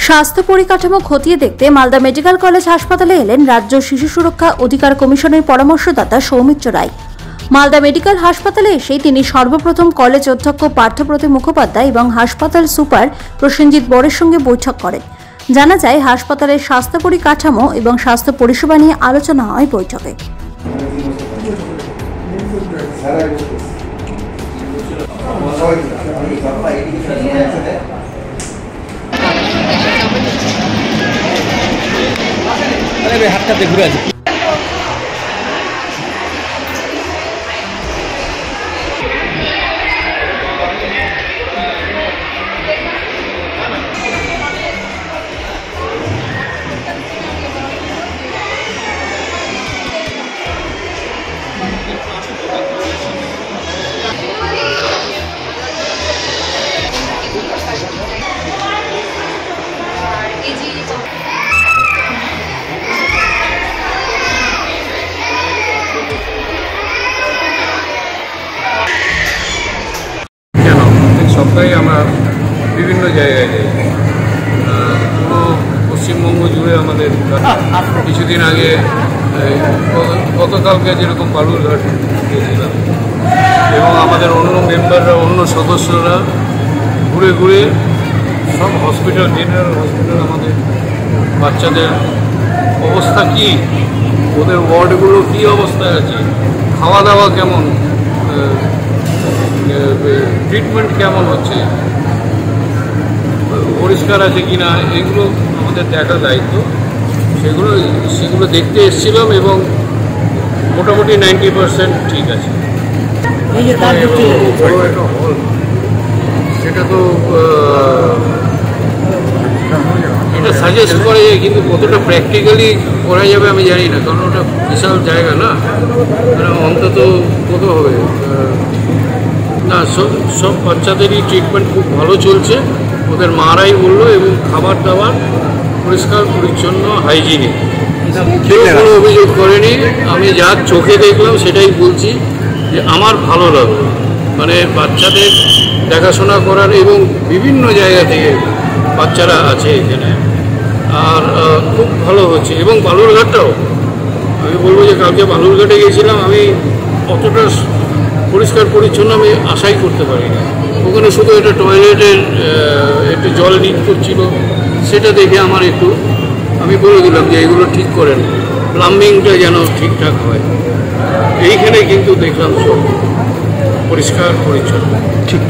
স্বাস্থ্য পরিকাঠামো খতিয়ে দেখতে মালদা মেডিকেল কলেজ হাসপাতালে এলেন রাজ্য শিশু সুরক্ষা অধিকার কমিশনের পরামর্শদাতা সৌমিত্র রায়। মালদা মেডিকেল হাসপাতালে এসে তিনি সর্বপ্রথম কলেজ অধ্যক্ষ পার্থপ্রতিম মুখোপাধ্যায় এবং হাসপাতাল সুপার প্রসেনজিৎ বরের সঙ্গে বৈঠক করেন। জানা যায়, হাসপাতালের স্বাস্থ্য পরিকাঠামো এবং স্বাস্থ্য পরিষেবা নিয়ে আলোচনা হয় বৈঠকে। হাতটাতে ঘুরে আছে। সপ্তাহে আমরা বিভিন্ন জায়গায় যাই। পুরো পশ্চিমবঙ্গ জুড়ে আমাদের কিছুদিন আগে গতকালকে যেরকম বালুরঘাট গিয়েছিলাম এবং আমাদের অন্য মেম্বাররা, অন্য সদস্যরা ঘুরে ঘুরে সব হসপিটাল, জেনারেল হসপিটাল, আমাদের বাচ্চাদের অবস্থা কী, ওদের ওয়ার্ডগুলো কী অবস্থায় আছে, খাওয়া দাওয়া কেমন, ট্রিটমেন্ট কেমন হচ্ছে, পরিষ্কার আছে কিনা, এগুলো আমাদের দেখার দায়িত্ব। সেগুলো দেখতে এসেছিলাম এবং মোটামুটি 90% ঠিক আছে। বড় একটা হল, সেটা তো এটা সাজেস্ট করে, কিন্তু কতটা প্র্যাকটিক্যালি করা যাবে আমি জানি না, কারণ ওটা বিশাল জায়গা না, অন্তত কত হবে না। সব বাচ্চাদেরই ট্রিটমেন্ট খুব ভালো চলছে, ওদের মারাই বললো, এবং খাবার দাবার পরিষ্কার পরিচ্ছন্ন, হাইজিনিক, কেউ কোনো অভিযোগ করেনি। আমি যা চোখে দেখলাম সেটাই বলছি যে আমার ভালো লাগলো, মানে বাচ্চাদের দেখাশোনা করার, এবং বিভিন্ন জায়গা থেকে বাচ্চারা আছে এখানে, আর খুব ভালো হচ্ছে। এবং বালুরঘাটটাও আমি বলবো যে কালকে বালুরঘাটে গেছিলাম, আমি অতটা পরিষ্কার পরিচ্ছন্ন আমি আশাই করতে পারি না। ওখানে শুধু একটা টয়লেটের একটু জল লিক করছিল, সেটা দেখে আমার আমি বলে দিলাম যে এগুলো ঠিক করেন, প্লাম্বিংটা যেন ঠিকঠাক হয়। এইখানে কিন্তু দেখলাম সব পরিষ্কার পরিচ্ছন্ন। ঠিক।